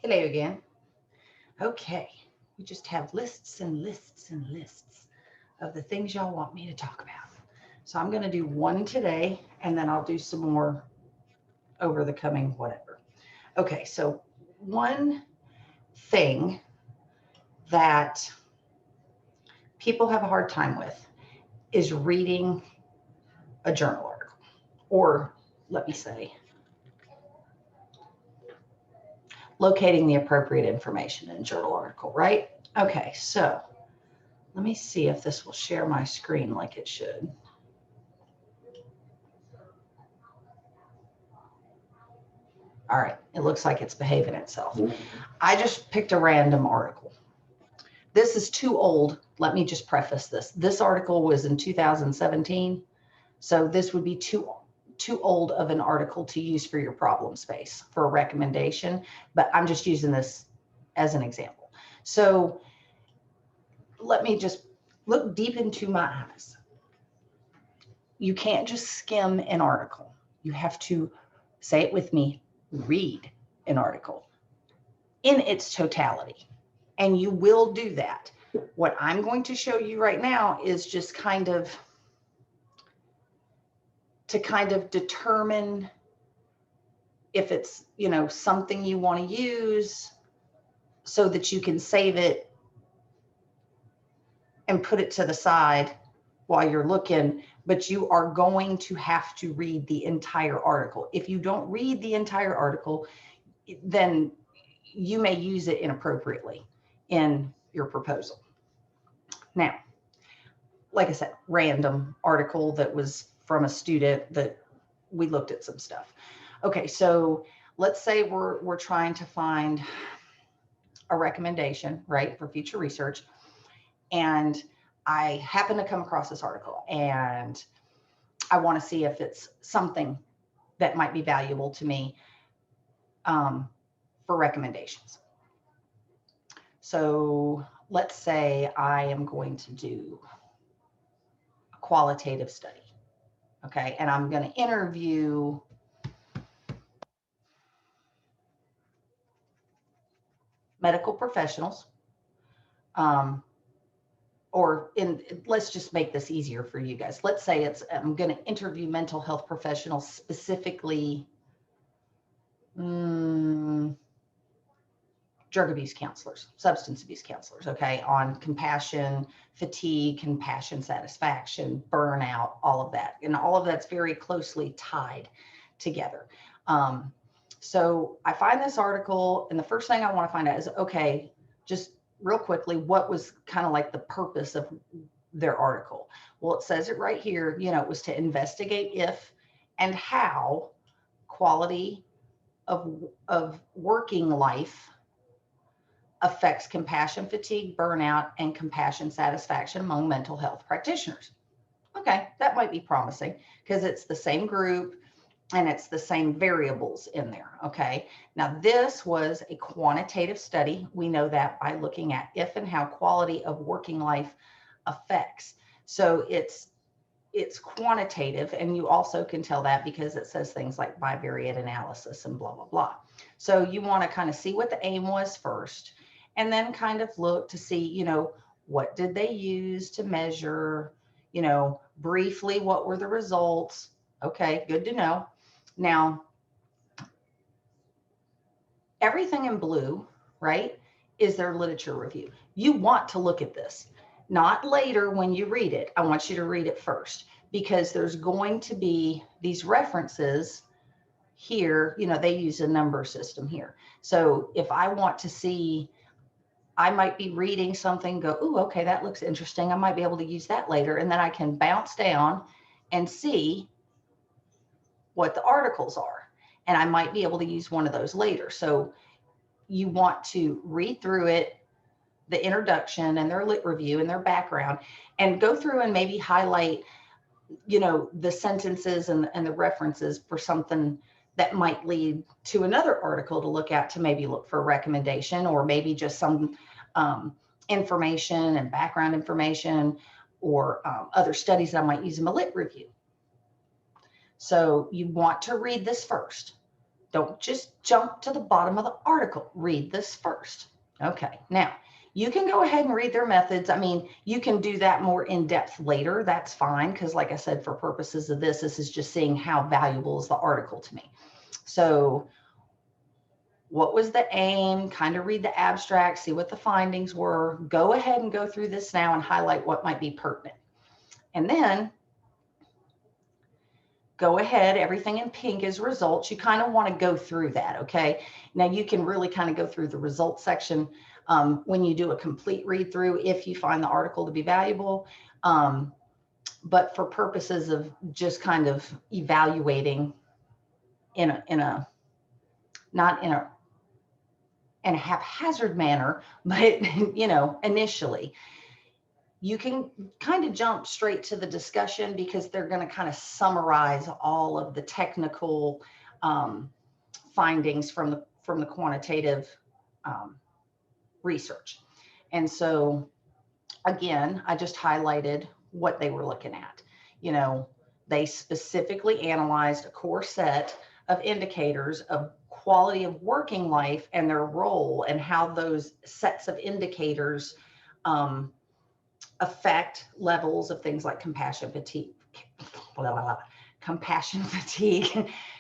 Hello again. Okay, we just have lists and lists and lists of the things y'all want me to talk about. So I'm going to do one today and then I'll do some more over the coming whatever. Okay, so one thing that people have a hard time with is reading a journal article, or let me say, locating the appropriate information in a journal article, right? Okay, so let me see if this will share my screen like it should. All right, it looks like it's behaving itself. I just picked a random article. This is too old. Let me just preface this. This article was in 2017, so this would be too old of an article to use for your problem space for a recommendation, but I'm just using this as an example. So let me just look deep into my eyes. You can't just skim an article. You have to, say it with me, read an article in its totality. And you will do that. What I'm going to show you right now is just kind of determine if it's, something you want to use so that you can save it and put it to the side while you're looking, but you are going to have to read the entire article. If you don't read the entire article, then you may use it inappropriately in your proposal. Now, like I said, random article that was from a student that we looked at some stuff. Okay, so let's say we're trying to find a recommendation, right, for future research. And I happen to come across this article and I want to see if it's something that might be valuable to me for recommendations. So let's say I am going to do a qualitative study, okay? And I'm going to interview medical professionals, let's just make this easier for you guys. Let's say I'm going to interview mental health professionals, specifically drug abuse counselors, substance abuse counselors, okay, on compassion, fatigue, compassion satisfaction, burnout, all of that. And all of that's very closely tied together. So I find this article, and the first thing I want to find out is, okay, just real quickly, what was kind of like the purpose of their article? Well, it says it right here, it was to investigate if and how quality of working life affects compassion fatigue, burnout, and compassion satisfaction among mental health practitioners. Okay, that might be promising because it's the same group and it's the same variables in there. Okay, now this was a quantitative study. We know that by looking at if and how quality of working life affects. So it's quantitative, and you also can tell that because it says things like bivariate analysis and blah, blah, blah. So you want to kind of see what the aim was first, and then kind of look to see, what did they use to measure, briefly, what were the results? Okay, good to know. Now, everything in blue, right, is their literature review. You want to look at this, not later when you read it. I want you to read it first because there's going to be these references here. They use a number system here. So if I want to see, I might be reading something, go, ooh, okay, that looks interesting. I might be able to use that later. And then I can bounce down and see what the articles are. And I might be able to use one of those later. So you want to read through it, the introduction and their lit review and their background, and go through and maybe highlight, the sentences and the references for something that might lead to another article to look at, to maybe look for a recommendation, or maybe just some information and background information, or other studies that I might use in my lit review. So you want to read this first. Don't just jump to the bottom of the article. Read this first. Okay, now you can go ahead and read their methods. I mean, you can do that more in depth later. That's fine, because like I said, for purposes of this is just seeing how valuable is the article to me. So what was the aim? Kind of read the abstract, see what the findings were. Go ahead and go through this now and highlight what might be pertinent. And then go ahead, everything in pink is results. You kind of want to go through that, okay? Now you can really kind of go through the results section when you do a complete read through if you find the article to be valuable. But for purposes of just kind of evaluating not in a haphazard manner, but you know, initially, you can kind of jump straight to the discussion because they're going to kind of summarize all of the technical findings from the quantitative research. And so again, I just highlighted what they were looking at. You know, they specifically analyzed a core set of indicators of quality of working life and their role and how those sets of indicators affect levels of things like compassion fatigue,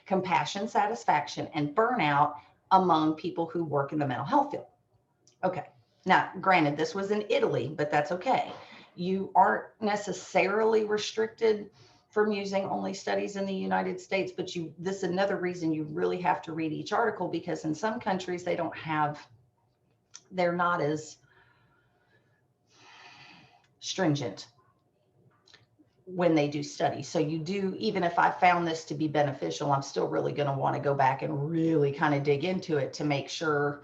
compassion satisfaction, and burnout among people who work in the mental health field. Okay, now granted, this was in Italy, but that's okay. You aren't necessarily restricted from using only studies in the United States, but this is another reason you really have to read each article, because in some countries they're not as stringent when they do studies. So you do, even if I found this to be beneficial, I'm still really going to want to go back and really kind of dig into it to make sure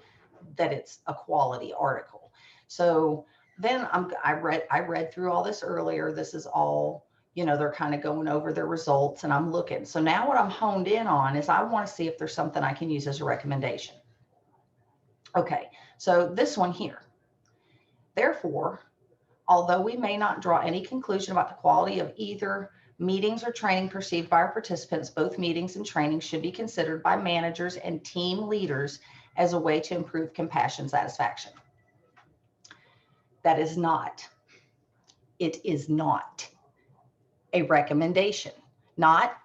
that it's a quality article. So then I read through all this earlier. This is all, you know, they're kind of going over their results and I'm looking. So now what I'm honed in on is I want to see if there's something I can use as a recommendation. Okay, so this one here. Therefore, although we may not draw any conclusion about the quality of either meetings or training perceived by our participants, both meetings and trainings should be considered by managers and team leaders as a way to improve compassion satisfaction. It is not a recommendation, not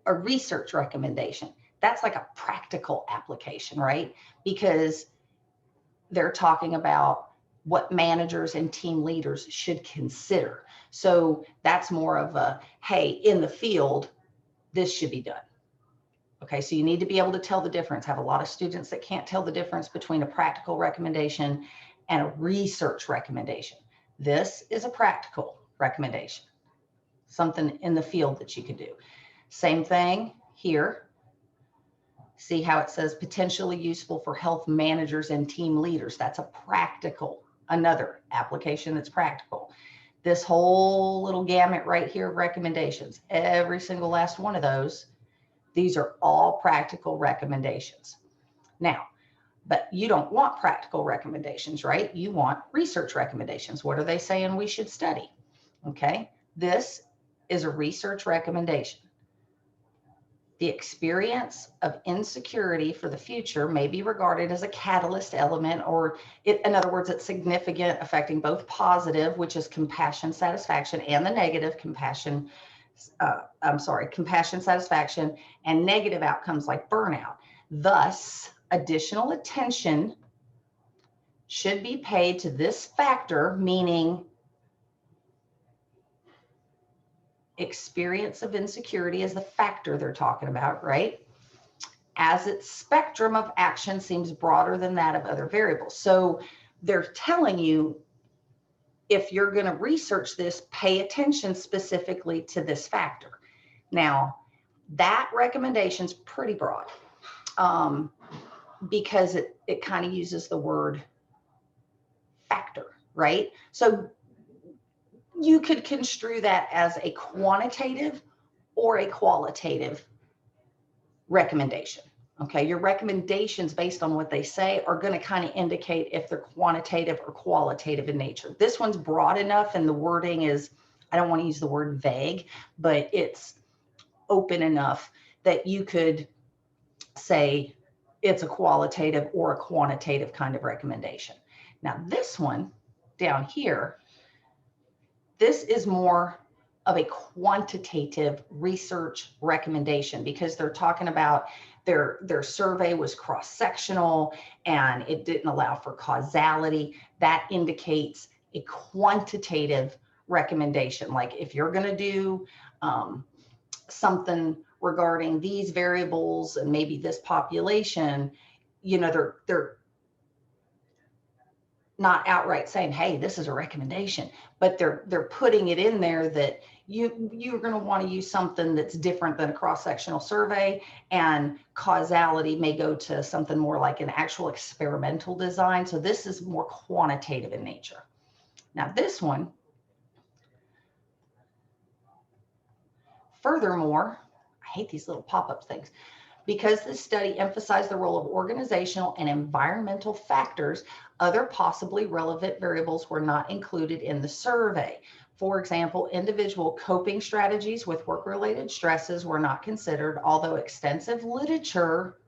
a research recommendation. That's like a practical application, right? Because they're talking about what managers and team leaders should consider. So that's more of a, hey, in the field, this should be done. Okay, so you need to be able to tell the difference. I have a lot of students that can't tell the difference between a practical recommendation and a research recommendation. This is a practical recommendation, something in the field that you could do. Same thing here. See how it says potentially useful for health managers and team leaders. That's a practical, another application that's practical. This whole little gamut right here of recommendations, every single last one of those, these are all practical recommendations. Now, but you don't want practical recommendations, right? You want research recommendations. What are they saying we should study? Okay, this is a research recommendation. The experience of insecurity for the future may be regarded as a catalyst element, or in other words, it's significant, affecting both positive, which is compassion satisfaction, and the negative compassion satisfaction, and negative outcomes like burnout. Thus, additional attention should be paid to this factor, meaning experience of insecurity is the factor they're talking about, right? As its spectrum of action seems broader than that of other variables. So they're telling you, if you're going to research this, pay attention specifically to this factor. Now, that recommendation is pretty broad because it kind of uses the word factor, right? So you could construe that as a quantitative or a qualitative recommendation. Okay, your recommendations based on what they say are going to kind of indicate if they're quantitative or qualitative in nature. This one's broad enough and the wording is, I don't want to use the word vague, but it's open enough that you could say it's a qualitative or a quantitative kind of recommendation. Now this one down here, this is more of a quantitative research recommendation because they're talking about their survey was cross-sectional and it didn't allow for causality. That indicates a quantitative recommendation. Like if you're going to do something regarding these variables and maybe this population, you know, they're not outright saying, hey, this is a recommendation, but they're putting it in there that you're going to want to use something that's different than a cross-sectional survey, and causality may go to something more like an actual experimental design. So this is more quantitative in nature. Now this one, furthermore, I hate these little pop-up things. Because this study emphasized the role of organizational and environmental factors, other possibly relevant variables were not included in the survey. For example, individual coping strategies with work-related stresses were not considered, although extensive literature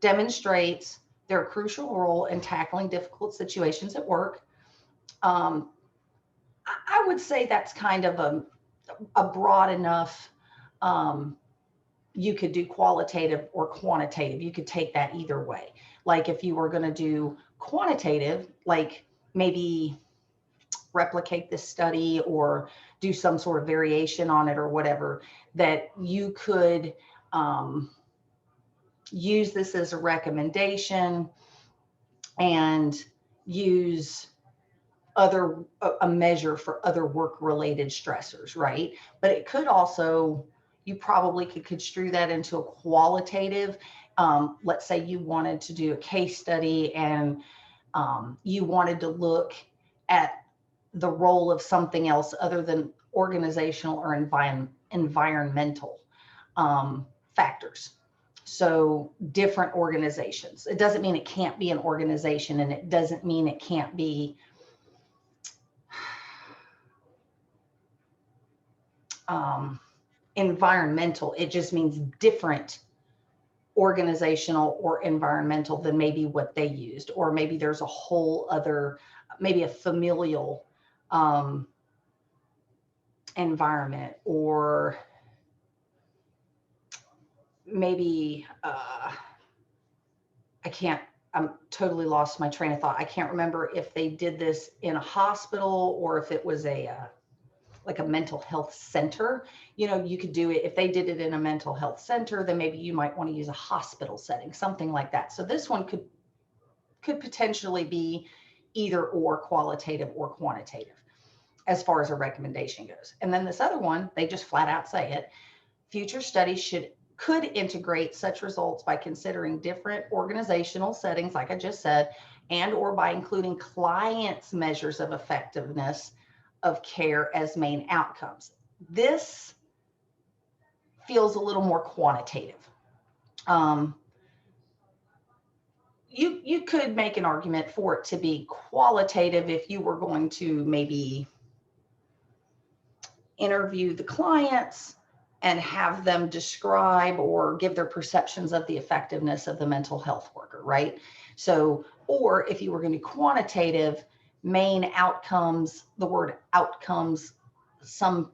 demonstrates their crucial role in tackling difficult situations at work. I would say that's kind of a broad enough, you could do qualitative or quantitative. You could take that either way. Like if you were going to do quantitative, like maybe replicate this study or do some sort of variation on it or whatever, that you could use this as a recommendation and use a measure for other work-related stressors, right? But it could also, you probably could construe that into a qualitative. Let's say you wanted to do a case study and you wanted to look at the role of something else other than organizational or environmental factors. So different organizations. It doesn't mean it can't be an organization, and it doesn't mean it can't be environmental. It just means different organizational or environmental than maybe what they used, or maybe there's a whole other, maybe a familial environment, or maybe I'm totally lost my train of thought. I can't remember if they did this in a hospital or if it was like a mental health center. You know, you could do it if they did it in a mental health center, then maybe you might want to use a hospital setting, something like that. So this one could potentially be either or, qualitative or quantitative as far as a recommendation goes. And then this other one, they just flat out say it. Future studies could integrate such results by considering different organizational settings, like I just said, and or by including clients' measures of effectiveness of care as main outcomes. This feels a little more quantitative. You could make an argument for it to be qualitative if you were going to maybe interview the clients and have them describe or give their perceptions of the effectiveness of the mental health worker, right? So, or if you were going to be quantitative, main outcomes, the word outcomes, some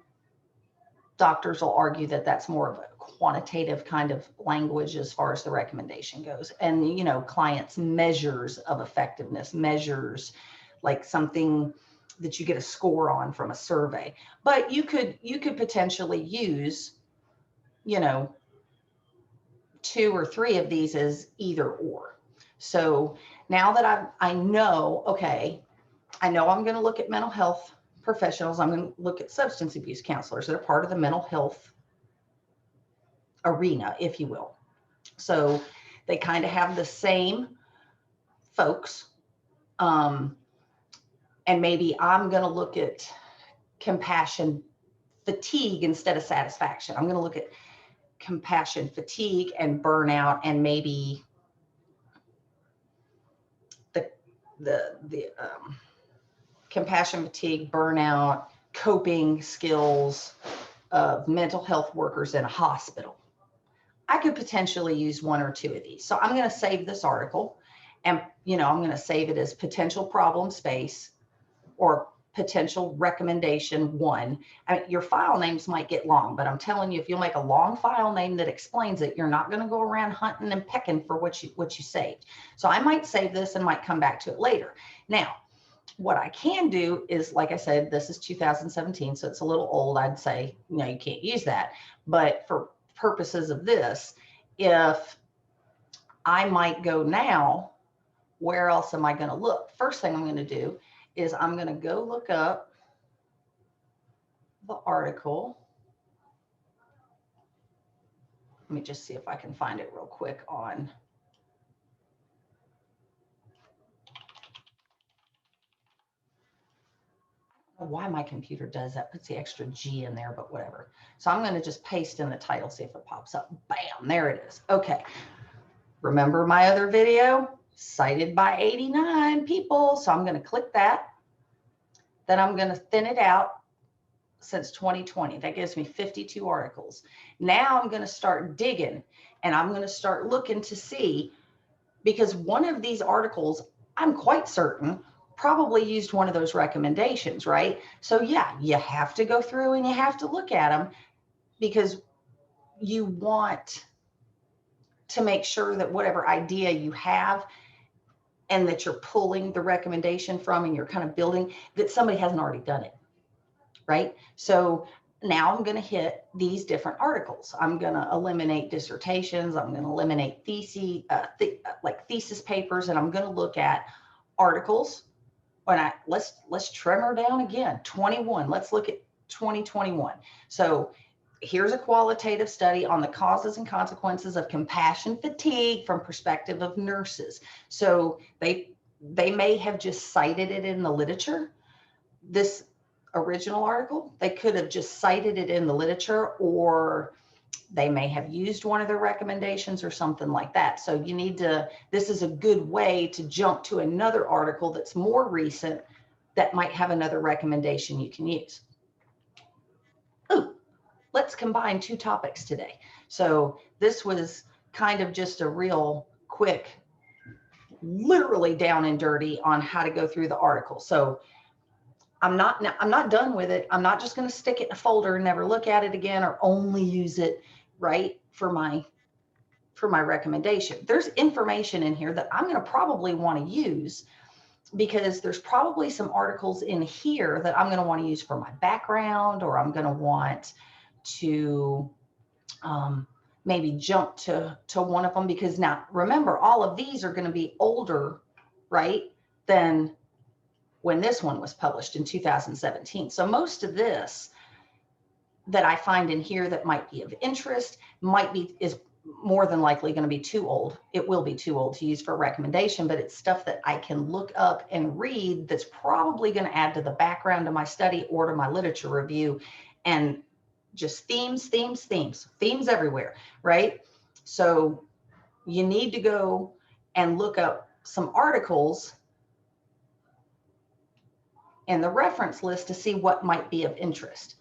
doctors will argue that that's more of a quantitative kind of language as far as the recommendation goes. And, you know, clients' measures of effectiveness, measures like something that you get a score on from a survey. But you could potentially use, you know, 2 or 3 of these as either or. So now that I know, okay, I know I'm going to look at mental health professionals. I'm going to look at substance abuse counselors that are part of the mental health arena, if you will. So they kind of have the same folks. And maybe I'm going to look at compassion fatigue instead of satisfaction. I'm going to look at compassion fatigue and burnout, and maybe the compassion fatigue, burnout, coping skills of mental health workers in a hospital. I could potentially use one or two of these. So I'm going to save this article, and, I'm going to save it as potential problem space or potential recommendation 1. I mean, your file names might get long, but I'm telling you, if you'll make a long file name that explains it, you're not going to go around hunting and pecking for what you saved. So I might save this and might come back to it later. Now, what I can do is, like I said, this is 2017, so it's a little old. I'd say, you can't use that. But for purposes of this, if I might go now, where else am I going to look? First thing I'm going to do is I'm going to go look up the article. Let me just see if I can find it real quick on. I don't know why my computer does that, puts the extra G in there, but whatever. So I'm going to just paste in the title, see if it pops up. Bam, there it is. Okay. Remember my other video? Cited by 89 people. So I'm going to click that. Then I'm going to thin it out since 2020. That gives me 52 articles. Now I'm going to start digging, and I'm going to start looking to see, because one of these articles, I'm quite certain, probably used one of those recommendations, right? So yeah, you have to go through and you have to look at them, because you want to make sure that whatever idea you have and that you're pulling the recommendation from and you're kind of building, that somebody hasn't already done it, right? So now I'm going to hit these different articles. I'm going to eliminate dissertations. I'm going to eliminate theses, like thesis papers, and I'm going to look at articles. When let's trim her down again. 21. Let's look at 2021. So here's a qualitative study on the causes and consequences of compassion fatigue from perspective of nurses. So they may have just cited it in the literature. This original article, they could have just cited it in the literature, or they may have used one of their recommendations or something like that. So you need to, this is a good way to jump to another article that's more recent that might have another recommendation you can use. Ooh, let's combine two topics today. So this was kind of just a real quick, literally down and dirty on how to go through the article. So I'm not done with it. I'm not just going to stick it in a folder and never look at it again, or only use it, right, for my recommendation. There's information in here that I'm going to probably want to use, because there's probably some articles in here that I'm going to want to use for my background, or I'm going to want to maybe jump to one of them, because now remember, all of these are going to be older, right, than when this one was published in 2017. So most of this that I find in here that might be of interest is more than likely going to be too old. It will be too old to use for a recommendation, but it's stuff that I can look up and read that's probably going to add to the background of my study or to my literature review, and just themes everywhere, right? So you need to go and look up some articles in the reference list to see what might be of interest.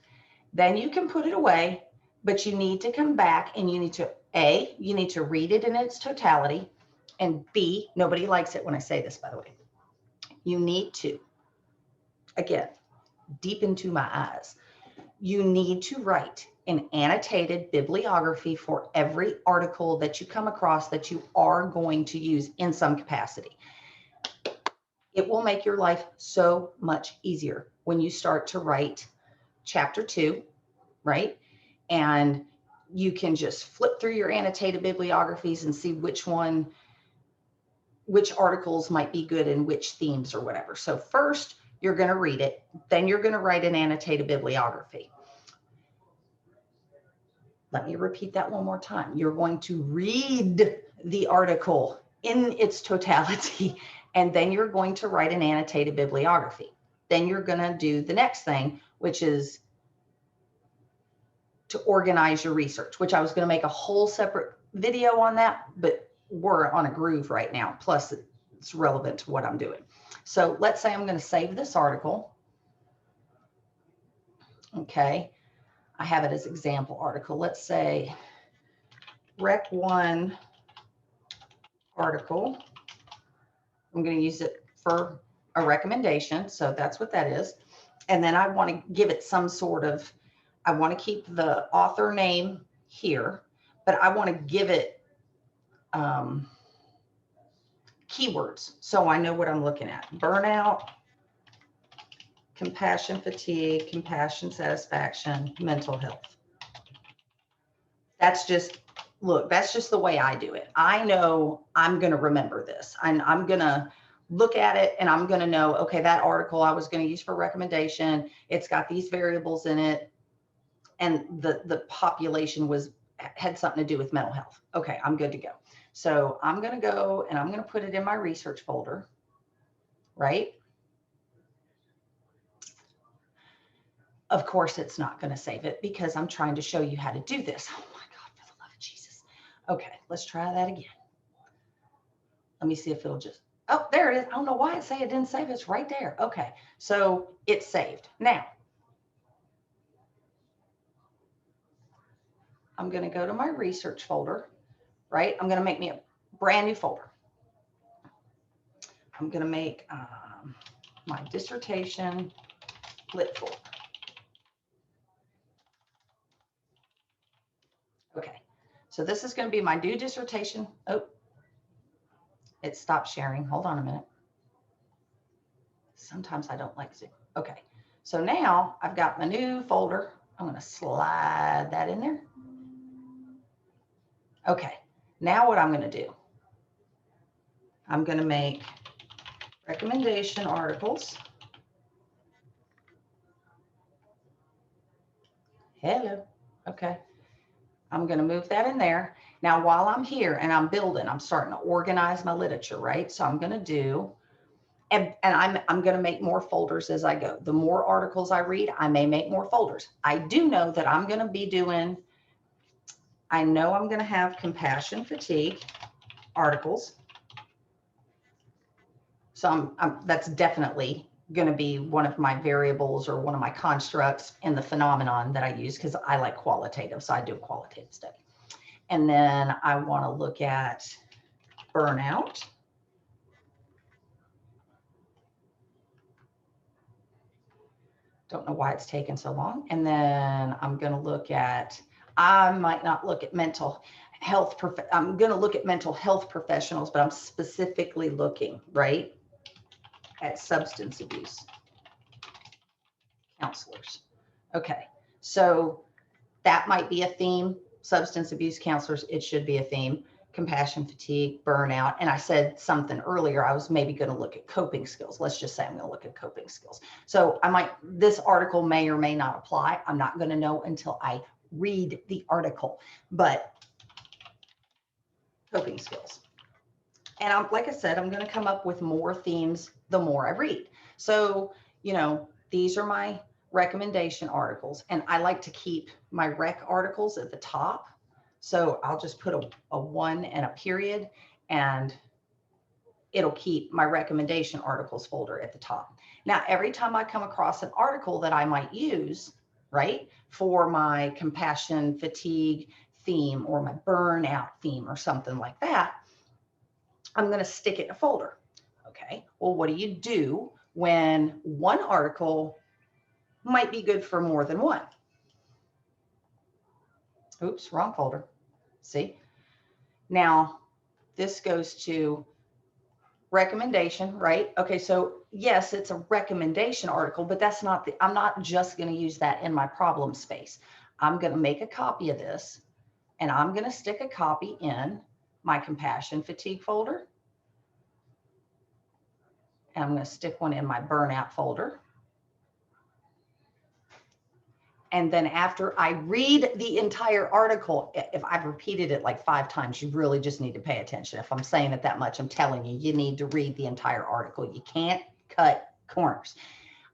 Then you can put it away, but you need to come back and you need to, A, you need to read it in its totality, and B, nobody likes it when I say this, by the way, you need to, again, deep into my eyes, you need to write an annotated bibliography for every article that you come across that you are going to use in some capacity. It will make your life so much easier when you start to write chapter 2, right? And you can just flip through your annotated bibliographies and see which articles might be good in which themes or whatever. So first, you're going to read it. Then you're going to write an annotated bibliography. Let me repeat that one more time. You're going to read the article in its totality, and then you're going to write an annotated bibliography. Then you're going to do the next thing, which is to organize your research, which I was going to make a whole separate video on that, but we're on a groove right now. Plus, it's relevant to what I'm doing. So let's say I'm going to save this article. Okay. I have it as example article. Let's say Rec 1 article. I'm going to use it for a recommendation. So that's what that is. And then I want to give it some sort of, I want to keep the author name here, but I want to give it keywords so I know what I'm looking at. Burnout, compassion fatigue, compassion satisfaction, mental health. That's just, look, that's just the way I do it. I know I'm going to remember this. I'm going to look at it and I'm going to know, okay, that article I was going to use for recommendation, it's got these variables in it. And the population had something to do with mental health. Okay, I'm good to go. So I'm going to go and I'm going to put it in my research folder, right? Of course, it's not going to save it because I'm trying to show you how to do this. Oh my God, for the love of Jesus. Okay, let's try that again. Let me see if it'll just, oh, there it is. I don't know why it say it didn't save. It's right there. Okay, so it's saved. Now, I'm going to go to my research folder, right? I'm going to make me a brand new folder. I'm going to make my dissertation lit folder. Okay, so this is going to be my new dissertation. Oh, it stopped sharing. Hold on a minute. Sometimes I don't like Zoom. Okay, so now I've got my new folder. I'm going to slide that in there. Okay, now what I'm going to do, I'm going to make recommendation articles. Hello. Okay. I'm going to move that in there. Now, while I'm here and I'm building, I'm starting to organize my literature, right? So I'm going to do, and I'm going to make more folders as I go. The more articles I read, I may make more folders. I do know that I'm going to be doing, I know I'm going to have compassion fatigue articles. So that's definitely going to be one of my variables or one of my constructs in the phenomenon that I use because I like qualitative. So I do a qualitative study. And then I want to look at burnout. Don't know why it's taken so long. And then I'm going to look at, I might not look at mental health. I'm going to look at mental health professionals, but I'm specifically looking, right, at substance abuse counselors. Okay, so that might be a theme. Substance abuse counselors, it should be a theme. Compassion fatigue, burnout. And I said something earlier, I was maybe going to look at coping skills. Let's just say I'm going to look at coping skills. So this article may or may not apply. I'm not going to know until I read the article, but coping skills. And like I said, I'm going to come up with more themes the more I read. So, these are my recommendation articles, and I like to keep my rec articles at the top. So I'll just put a 1 and a period, and it'll keep my recommendation articles folder at the top. Now, every time I come across an article that I might use, right, for my compassion fatigue theme or my burnout theme or something like that, I'm going to stick it in a folder. Okay, well, what do you do when one article might be good for more than one? Oops, wrong folder. See? Now, this goes to recommendation, right? Okay, so yes, it's a recommendation article, but that's not I'm not just going to use that in my problem space. I'm going to make a copy of this, and I'm going to stick a copy in my compassion fatigue folder. And I'm going to stick one in my burnout folder. And then after I read the entire article, if I've repeated it like 5 times, you really just need to pay attention. If I'm saying it that much, I'm telling you, you need to read the entire article. You can't cut corners.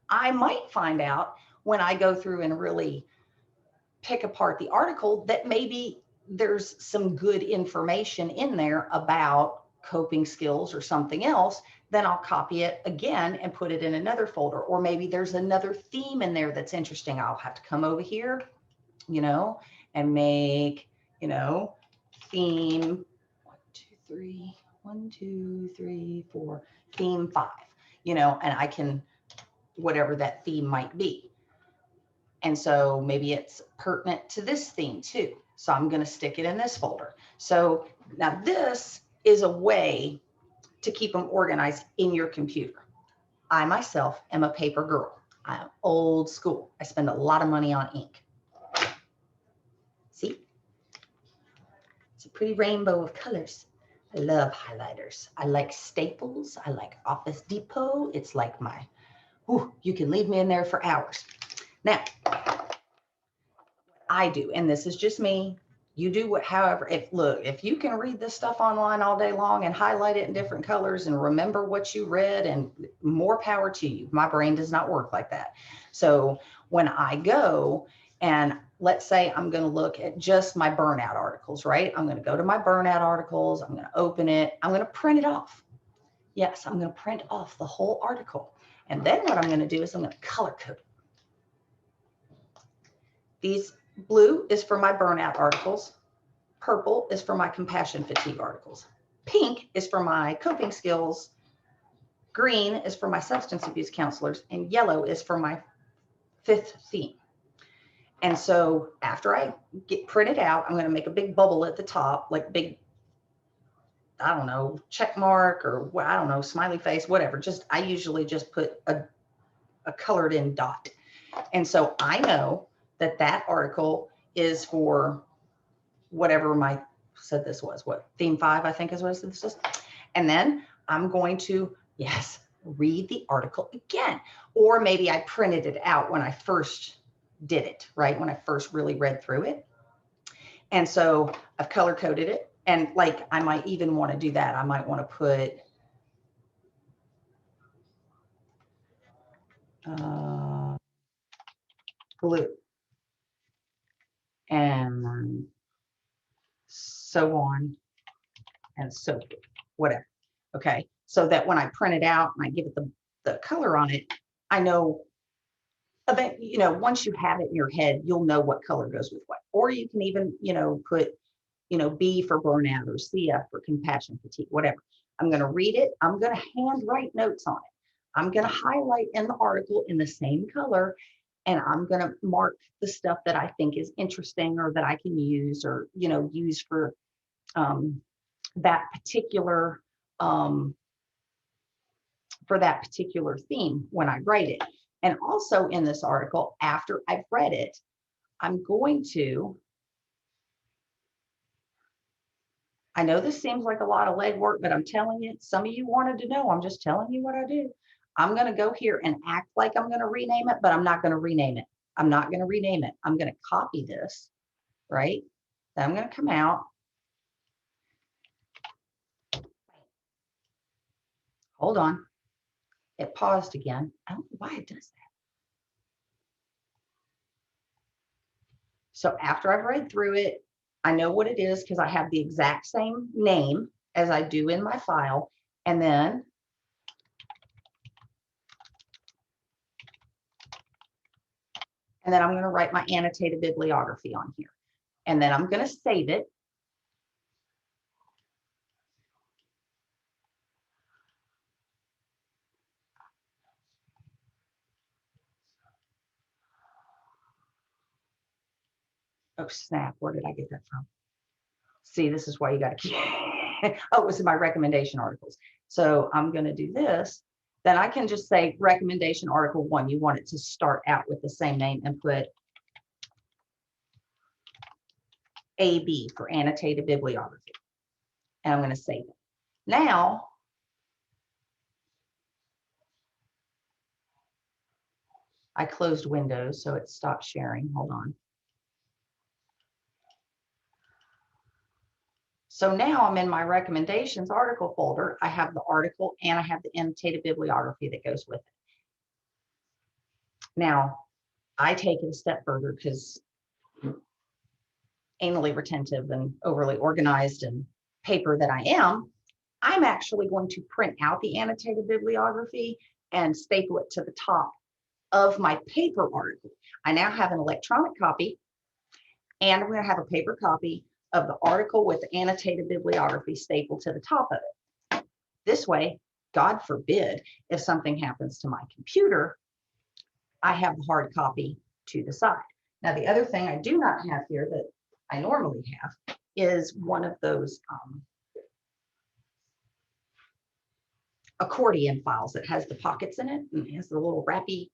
I might find out when I go through and really pick apart the article that maybe there's some good information in there about coping skills or something else. Then I'll copy it again and put it in another folder. Or maybe there's another theme in there that's interesting. I'll have to come over here, and make, theme, 1, 2, 3, 4, theme 5, you know, and I can, whatever that theme might be. And so maybe it's pertinent to this theme too. So I'm going to stick it in this folder. So now this is a way to keep them organized in your computer. I myself am a paper girl. I'm old school. I spend a lot of money on ink. See? It's a pretty rainbow of colors. I love highlighters. I like Staples. I like Office Depot. It's like my, ooh, you can leave me in there for hours. Now, I do, and this is just me. You do what, however, if you can read this stuff online all day long and highlight it in different colors and remember what you read, and more power to you. My brain does not work like that. So when I go and let's say I'm going to look at just my burnout articles, right? I'm going to go to my burnout articles. I'm going to open it. I'm going to print it off. Yes, I'm going to print off the whole article. And then what I'm going to do is I'm going to color code it. These blue is for my burnout articles. Purple is for my compassion fatigue articles. Pink is for my coping skills. Green is for my substance abuse counselors. And yellow is for my 5th theme. And so after I get printed out, I'm going to make a big bubble at the top, like big, I don't know, check mark or I don't know, smiley face, whatever. Just, I usually just put a colored in dot. And so I know that that article is for whatever my said this was, what, theme 5, I think is what I said this was. And then I'm going to, yes, read the article again. Or maybe I printed it out when I first did it, right? When I first really read through it. And so I've color coded it. And like, I might even want to do that. I might want to put blue and so on and so forth, whatever. Okay. So that when I print it out and I give it the color on it, I know, you know, once you have it in your head, you'll know what color goes with what. Or you can even, you know, put, you know, B for burnout or CF for compassion fatigue, whatever. I'm going to read it. I'm going to handwrite notes on it. I'm going to highlight in the article in the same color, and I'm going to mark the stuff that I think is interesting or that I can use or, you know, use for that particular theme when I write it. And also in this article, after I've read it, I'm going to, I know this seems like a lot of legwork, but I'm telling you, some of you wanted to know, I'm just telling you what I do. I'm going to go here and act like I'm going to rename it, but I'm not going to rename it. I'm not going to rename it. I'm going to copy this, right? Then I'm going to come out. Hold on. It paused again. I don't know why it does that. So after I've read through it, I know what it is because I have the exact same name as I do in my file. And then I'm going to write my annotated bibliography on here. And then I'm going to save it. Oh, snap. Where did I get that from? See, this is why you got to keep. Oh, it was in my recommendation articles. So I'm going to do this. Then I can just say recommendation article 1. You want it to start out with the same name and put AB for annotated bibliography. And I'm going to save it. Now, I closed Windows, so it stopped sharing. Hold on. So now I'm in my recommendations article folder. I have the article and I have the annotated bibliography that goes with it. Now, I take it a step further because anally retentive and overly organized and paper that I am, I'm actually going to print out the annotated bibliography and staple it to the top of my paper article. I now have an electronic copy and I'm going to have a paper copy of the article with the annotated bibliography stapled to the top of it. This way, God forbid, if something happens to my computer, I have the hard copy to the side. Now, the other thing I do not have here that I normally have is one of those accordion files that has the pockets in it and has the little wrappy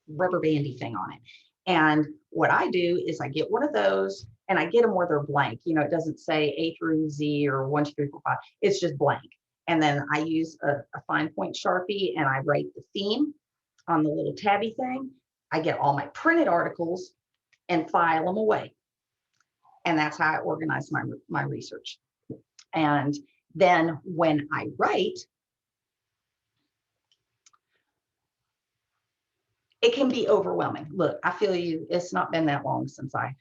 rubber bandy thing on it. And what I do is I get one of those, and I get them where they're blank. You know, it doesn't say A through Z or 1, 2, 3, 4, 5. It's just blank. And then I use a fine point Sharpie, and I write the theme on the little tabby thing. I get all my printed articles and file them away. And that's how I organize my research. And then when I write, it can be overwhelming. Look, I feel you. It's not been that long since I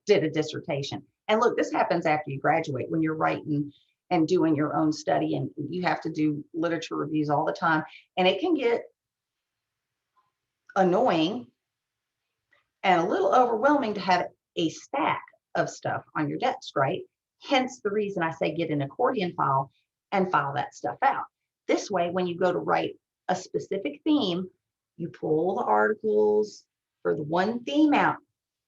did a dissertation. And look, this happens after you graduate when you're writing and doing your own study, and you have to do literature reviews all the time. And it can get annoying and a little overwhelming to have a stack of stuff on your desk, right? Hence the reason I say get an accordion file and file that stuff out. This way, when you go to write a specific theme, you pull the articles for the one theme out,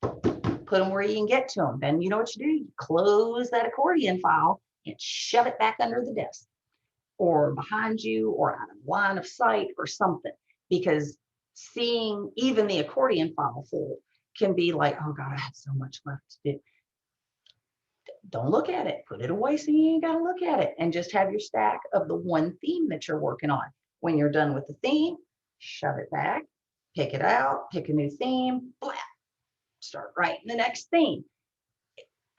put them where you can get to them. Then you know what you do? You close that accordion file and shove it back under the desk or behind you or out of line of sight or something. Because seeing even the accordion file full can be like, oh God, I have so much left to do. Don't look at it. Put it away so you ain't got to look at it. And just have your stack of the one theme that you're working on. When you're done with the theme, shove it back, pick it out, pick a new theme, blah, start writing the next theme.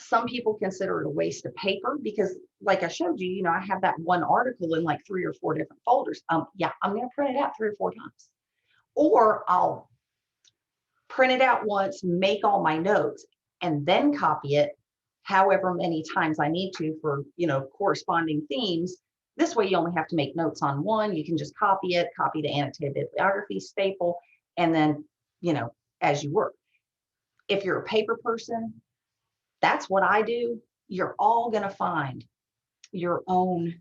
Some people consider it a waste of paper because, like I showed you, I have that one article in like 3 or 4 different folders. Yeah, I'm going to print it out 3 or 4 times. Or I'll print it out once, make all my notes, and then copy it however many times I need to for, corresponding themes. This way you only have to make notes on one. You can just copy it, copy the annotated bibliography staple, and then, as you work. If you're a paper person, that's what I do. You're all going to find your own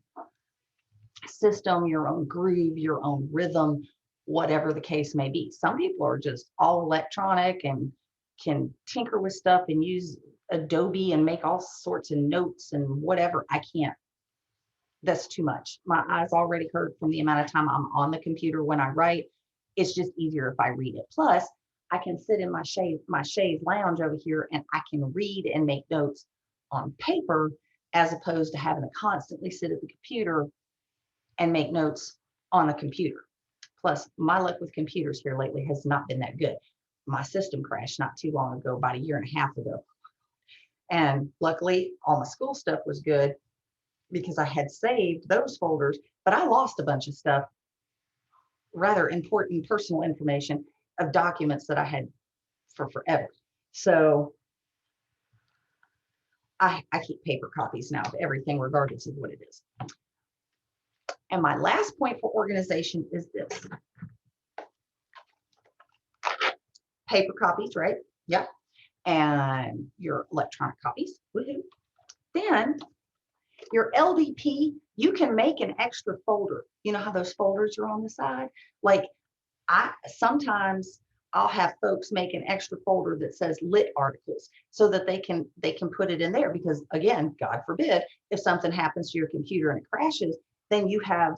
system, your own groove, your own rhythm, whatever the case may be. Some people are just all electronic and can tinker with stuff and use Adobe and make all sorts of notes and whatever. I can't. That's too much. My eyes already hurt from the amount of time I'm on the computer when I write. It's just easier if I read it. Plus, I can sit in my shade lounge over here and I can read and make notes on paper as opposed to having to constantly sit at the computer and make notes on the computer. Plus, my luck with computers here lately has not been that good. My system crashed not too long ago, about 1.5 years ago. And luckily, all my school stuff was good because I had saved those folders, but I lost a bunch of stuff, rather important personal information of documents that I had for forever. So I keep paper copies now of everything, regardless of what it is. And my last point for organization is this. Paper copies, right? Yep. And your electronic copies. Woohoo. Then your LDP, you can make an extra folder. You know how those folders are on the side? Like sometimes I'll have folks make an extra folder that says lit articles so that they can put it in there because, again, God forbid, if something happens to your computer and it crashes, then you have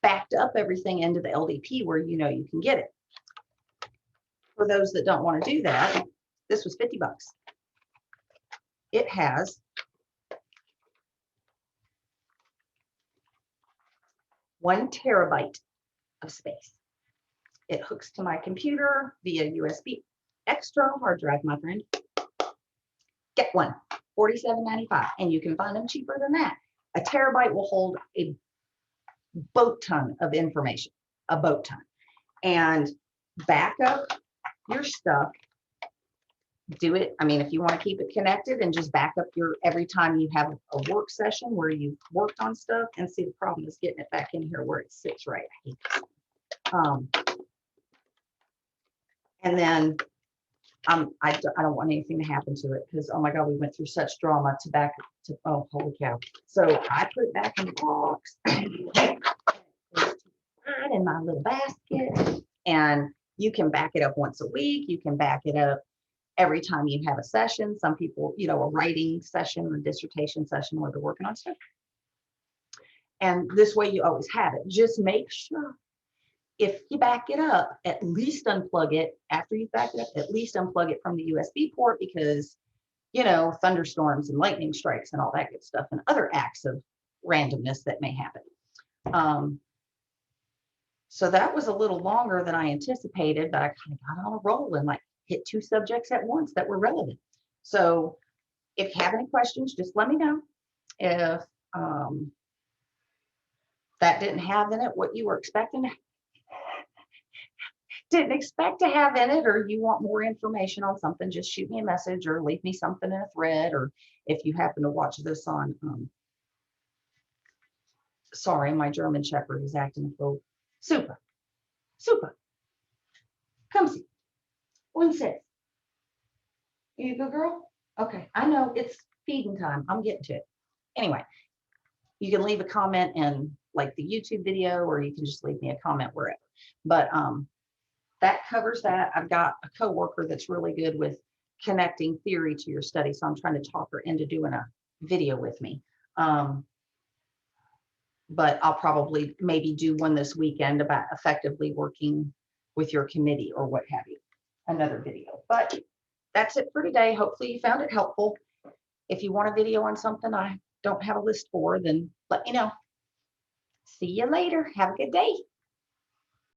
backed up everything into the LDP where you can get it. For those that don't want to do that, this was $50. It has 1 terabyte of space. It hooks to my computer via USB external hard drive, my friend. Get one, $47.95, and you can find them cheaper than that. A terabyte will hold a boat ton of information, a boat ton. And back up your stuff. Do it. I mean, if you want to keep it connected and just back up every time you have a work session where you've worked on stuff, and see, the problem is getting it back in here where it sits right. I hate this. And then I don't want anything to happen to it because, oh my God, we went through such drama to back to, oh, holy cow. So I put it back in the box in my little basket, and you can back it up once a week. You can back it up every time you have a session. Some people, you know, a writing session, a dissertation session where they're working on stuff. And this way you always have it. Just make sure if you back it up, at least unplug it after you back it up, at least unplug it from the USB port because, you know, thunderstorms and lightning strikes and all that good stuff and other acts of randomness that may happen. So that was a little longer than I anticipated, but I kind of got on a roll and like hit 2 subjects at once that were relevant. So if you have any questions, just let me know. If that didn't have in it what you were expecting, didn't expect to have in it, or you want more information on something, just shoot me a message or leave me something in a thread. Or if you happen to watch this on, sorry, my German Shepherd is acting a fool. Super. Come see. One sec. You a good girl? Okay. I know it's feeding time. I'm getting to it. Anyway, you can leave a comment in like the YouTube video, or you can just leave me a comment wherever. But that covers that. I've got a coworker that's really good with connecting theory to your study. So I'm trying to talk her into doing a video with me. But I'll probably maybe do one this weekend about effectively working with your committee or what have you. Another video. But that's it for today. Hopefully you found it helpful. If you want a video on something I don't have a list for, then let me know. See you later. Have a good day.